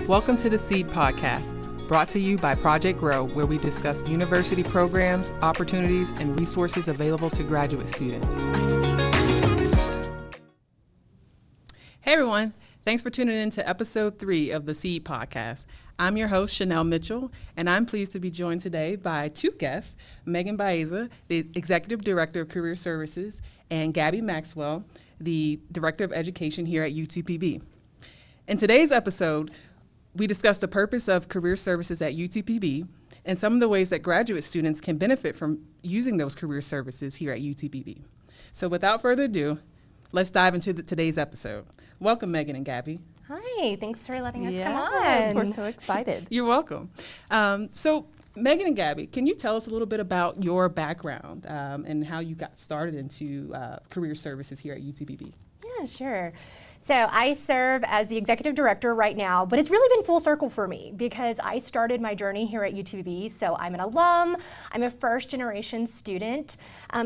Welcome to the Seed Podcast, brought to you by Project Grow, where we discuss university programs, opportunities, and resources available to graduate students. Hey everyone, thanks for tuning in to episode 3 of the Seed Podcast. I'm your host, Shenell Mitchell, and I'm pleased to be joined today by two guests, Baeza, the Executive Director of Career Services, and Gabby Maxwell, the Director of Education here at UTPB. In today's episode, we discussed the purpose of career services at UTPB and some of the ways that graduate students can benefit from using those career services here at UTPB. So without further ado, let's dive into today's episode. Welcome, Megan and Gabby. Hi, thanks for letting us come Yes, on. we're so excited. You're welcome. So Megan and Gabby, can you tell us a little bit about your background and how you got started into career services here at UTPB? Yeah, sure. So I serve as the executive director right now, but it's really been full circle for me because I started my journey here at UTPB. So I'm an alum, I'm a first generation student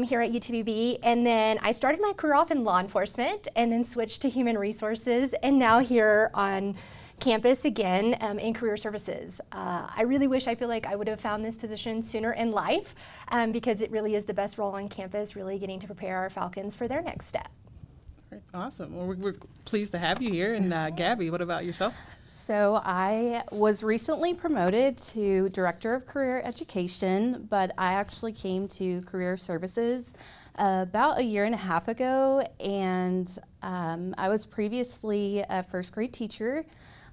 here at UTPB, and then I started my career off in law enforcement and then switched to human resources, and now here on campus again in career services. I really wish, I feel like I would have found this position sooner in life because it really is the best role on campus, really getting to prepare our Falcons for their next step. Awesome. Well, we're pleased to have you here. And Gabby, what about yourself? So I was recently promoted to Director of Career Education, but I actually came to Career Services about a year and a half ago, and I was previously a first grade teacher.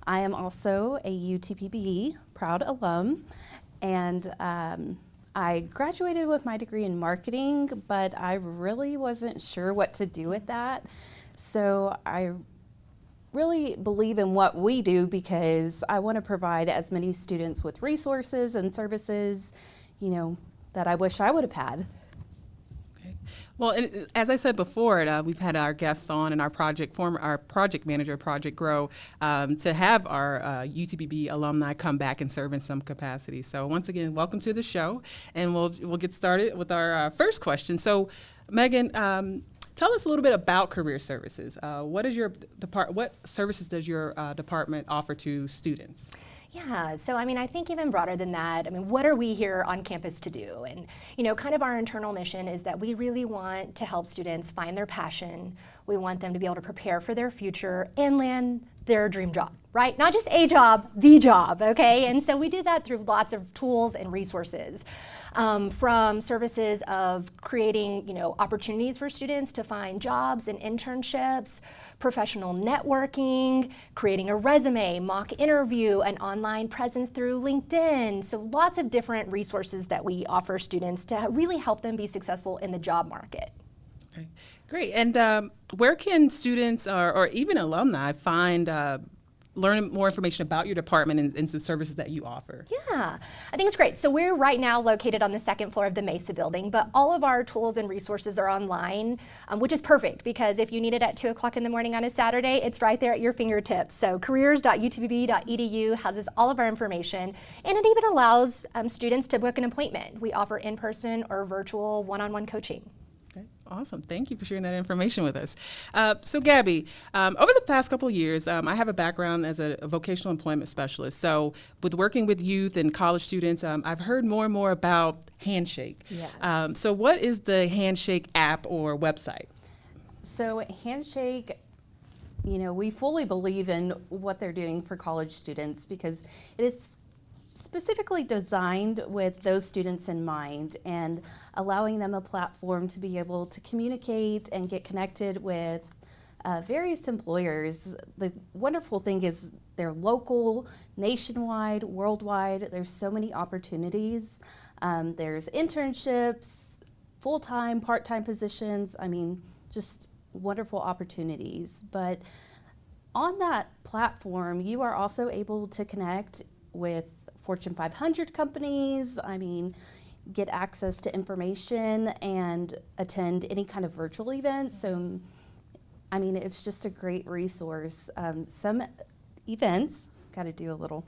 I am also a UTPB proud alum, and I graduated with my degree in marketing, but I really wasn't sure what to do with that. So I really believe in what we do because I want to provide as many students with resources and services, that I wish I would have had. Okay. Well, as I said before, we've had our guests on and our project manager, Project Grow, to have our UTPB alumni come back and serve in some capacity. So once again, welcome to the show, and we'll get started with our first question. So, Megan, tell us a little bit about career services. What services does your department offer to students? Yeah, so I think even broader than that, what are we here on campus to do? And, kind of our internal mission is that we really want to help students find their passion. We want them to be able to prepare for their future and land their dream job, right? Not just a job, the job, okay? And so we do that through lots of tools and resources. From services of creating, opportunities for students to find jobs and internships, professional networking, creating a resume, mock interview, an online presence through LinkedIn. So lots of different resources that we offer students to really help them be successful in the job market. Okay, great. And where can students or even alumni learn more information about your department and the services that you offer? Yeah, I think it's great. So we're right now located on the second floor of the Mesa building, but all of our tools and resources are online, which is perfect because if you need it at 2 o'clock in the morning on a Saturday, it's right there at your fingertips. So careers.utpb.edu houses all of our information, and it even allows students to book an appointment. We offer in-person or virtual one-on-one coaching. Okay, awesome. Thank you for sharing that information with us. So Gabby, over the past couple of years, I have a background as a vocational employment specialist. So with working with youth and college students, I've heard more and more about Handshake. Yes. So what is the Handshake app or website? So Handshake, we fully believe in what they're doing for college students because it is specifically designed with those students in mind and allowing them a platform to be able to communicate and get connected with various employers. The wonderful thing is they're local, nationwide, worldwide. There's so many opportunities. There's internships, full-time, part-time positions. Just wonderful opportunities. But on that platform, you are also able to connect with Fortune 500 companies, get access to information and attend any kind of virtual event. So, it's just a great resource. Some events, got to do a little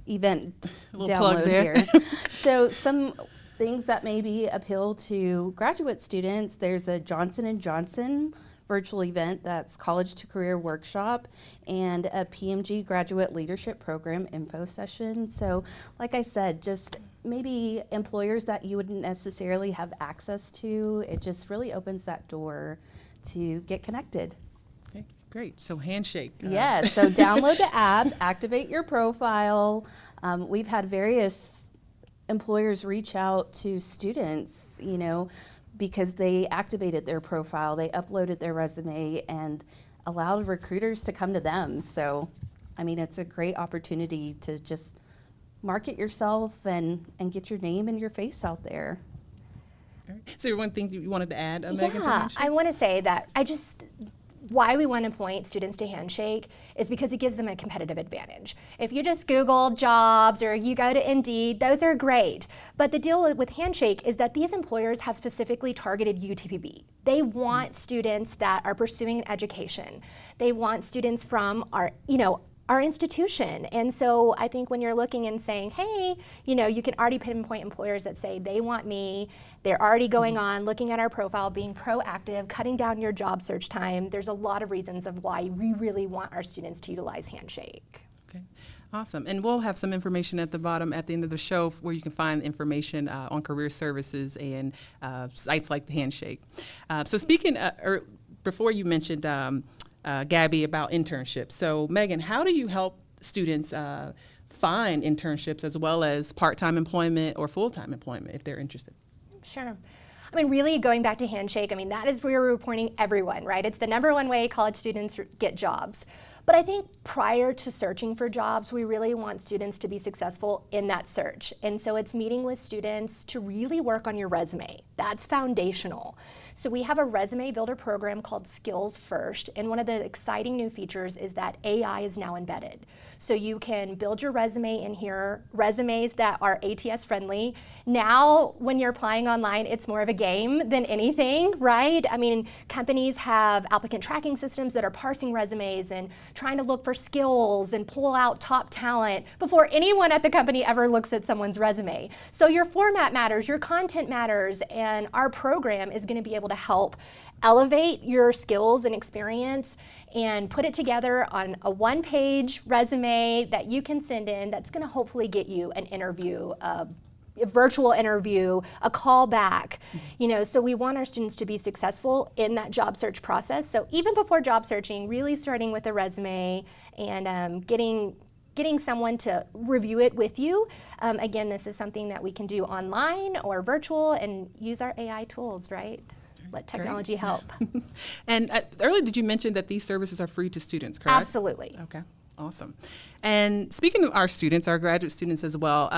event download plug there. here. So some things that maybe appeal to graduate students, there's a Johnson & Johnson virtual event that's College to Career Workshop and a PMG Graduate Leadership Program info session. So like I said, just maybe employers that you wouldn't necessarily have access to, it just really opens that door to get connected. Okay, great. So handshake. Yes, so download the app, activate your profile. We've had various employers reach out to students, you know, because they activated their profile, they uploaded their resume and allowed recruiters to come to them. So, I mean, it's a great opportunity to just market yourself and get your name and your face out there. All right. So one thing you wanted to add, Megan, to Yeah, handshake? I want to say that why we want to point students to Handshake is because it gives them a competitive advantage. If you just Google jobs or you go to Indeed, those are great. But the deal with Handshake is that these employers have specifically targeted UTPB. They want students that are pursuing an education. They want students from our institution. And so I think when you're looking and saying, hey, you can already pinpoint employers that say they want me, they're already going on, looking at our profile, being proactive, cutting down your job search time. There's a lot of reasons of why we really want our students to utilize Handshake. Okay, awesome. And we'll have some information at the bottom at the end of the show where you can find information on career services and sites like the Handshake. So speaking, before you mentioned Gabby about internships. So Megan, how do you help students find internships as well as part-time employment or full-time employment if they're interested? Sure. I mean, really going back to Handshake, I mean, that is where we're reporting everyone, right? It's the #1 way college students get jobs. But I think prior to searching for jobs, we really want students to be successful in that search. And so it's meeting with students to really work on your resume. That's foundational. So we have a resume builder program called Skills First, and one of the exciting new features is that AI is now embedded. So you can build your resume in here, resumes that are ATS friendly. Now, when you're applying online, it's more of a game than anything, right? I mean, companies have applicant tracking systems that are parsing resumes and trying to look for skills and pull out top talent before anyone at the company ever looks at someone's resume. So your format matters, your content matters, and our program is going to be able to help elevate your skills and experience and put it together on a one-page resume that you can send in that's going to hopefully get you an interview, a virtual interview, a call back. So we want our students to be successful in that job search process. So even before job searching, really starting with a resume and getting someone to review it with you. Again, this is something that we can do online or virtual and use our AI tools, right? Let technology help. And earlier, did you mention that these services are free to students, correct? Absolutely. Okay, awesome. And speaking of our students, our graduate students as well,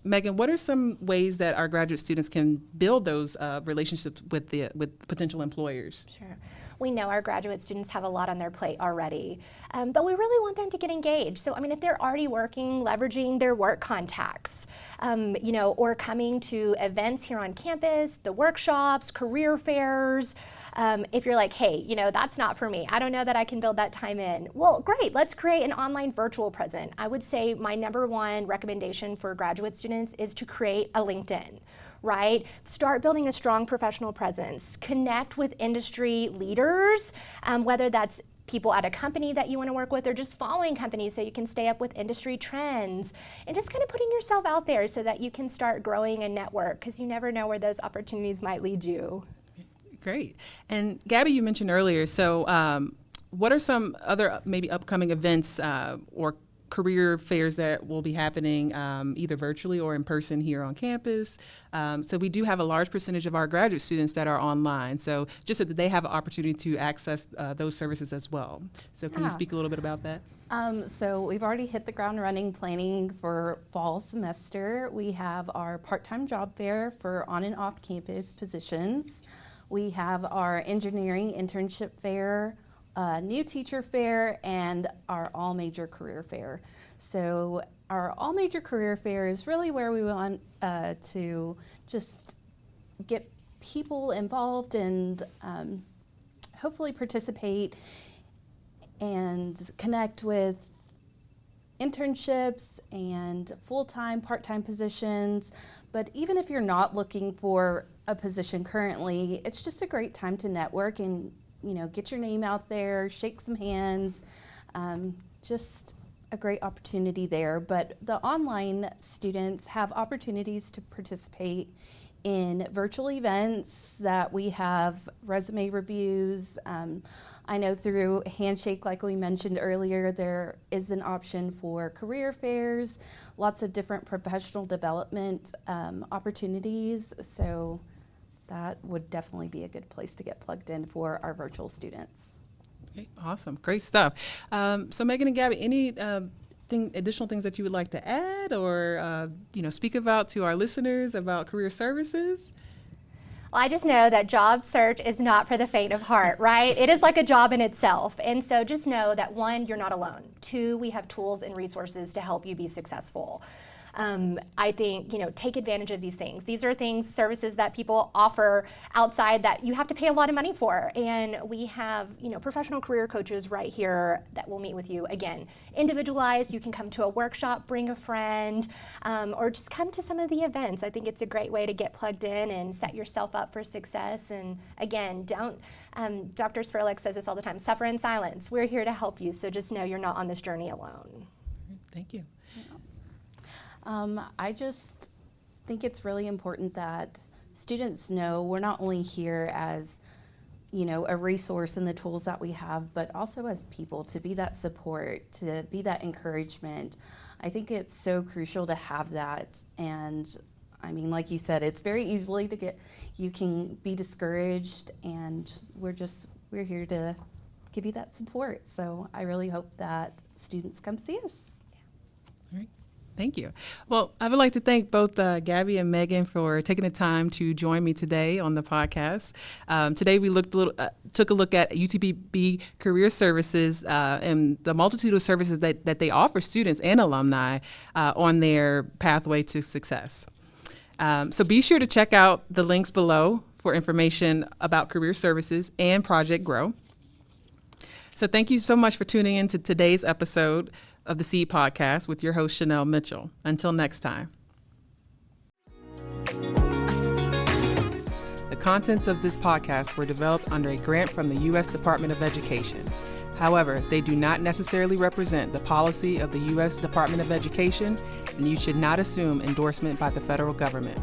Megan, what are some ways that our graduate students can build those relationships with potential employers? Sure. We know our graduate students have a lot on their plate already, but we really want them to get engaged. So, I mean, if they're already working, leveraging their work contacts, or coming to events here on campus, the workshops, career fairs. If you're like, hey, that's not for me, I don't know that I can build that time in. Well, great, let's create an online virtual present. I would say my #1 recommendation for graduate students is to create a LinkedIn. Right? Start building a strong professional presence. Connect with industry leaders, whether that's people at a company that you want to work with or just following companies so you can stay up with industry trends and just kind of putting yourself out there so that you can start growing a network because you never know where those opportunities might lead you. Great. And Gabby, you mentioned earlier, so what are some other maybe upcoming events or career fairs that will be happening either virtually or in person here on campus? So we do have a large percentage of our graduate students that are online. So just so that they have an opportunity to access those services as well. So can you speak a little bit about that? So we've already hit the ground running planning for fall semester. We have our part-time job fair for on and off campus positions. We have our engineering internship fair, new teacher fair, and our all major career fair. So our all major career fair is really where we want to just get people involved and hopefully participate and connect with internships and full-time, part-time positions. But even if you're not looking for a position currently, it's just a great time to network and get your name out there, shake some hands, just a great opportunity there. But the online students have opportunities to participate in virtual events that we have resume reviews. I know through Handshake, like we mentioned earlier, there is an option for career fairs, lots of different professional development opportunities. So that would definitely be a good place to get plugged in for our virtual students. Okay, awesome, great stuff. So Megan and Gabby, any additional things that you would like to add or speak about to our listeners about career services? Well, I just know that job search is not for the faint of heart, right? It is like a job in itself. And so just know that 1, you're not alone. 2, we have tools and resources to help you be successful. I think, take advantage of these things. These are services that people offer outside that you have to pay a lot of money for. And we have, professional career coaches right here that will meet with you. Again, individualized. You can come to a workshop, bring a friend, or just come to some of the events. I think it's a great way to get plugged in and set yourself up for success. And again, Dr. Spurlick says this all the time, suffer in silence. We're here to help you. So just know you're not on this journey alone. Thank you. I just think it's really important that students know we're not only here as, a resource in the tools that we have, but also as people to be that support, to be that encouragement. I think it's so crucial to have that. And I mean, like you said, it's very easily you can be discouraged, and we're here to give you that support. So I really hope that students come see us. All right. Thank you. Well, I would like to thank both Gabby and Megan for taking the time to join me today on the podcast. Today we took a look at UTPB career services and the multitude of services that they offer students and alumni on their pathway to success. So be sure to check out the links below for information about career services and Project Grow. So thank you so much for tuning in to today's episode of the Seed Podcast with your host, Shenell Mitchell. Until next time. The contents of this podcast were developed under a grant from the U.S. Department of Education. However, they do not necessarily represent the policy of the U.S. Department of Education, and you should not assume endorsement by the federal government.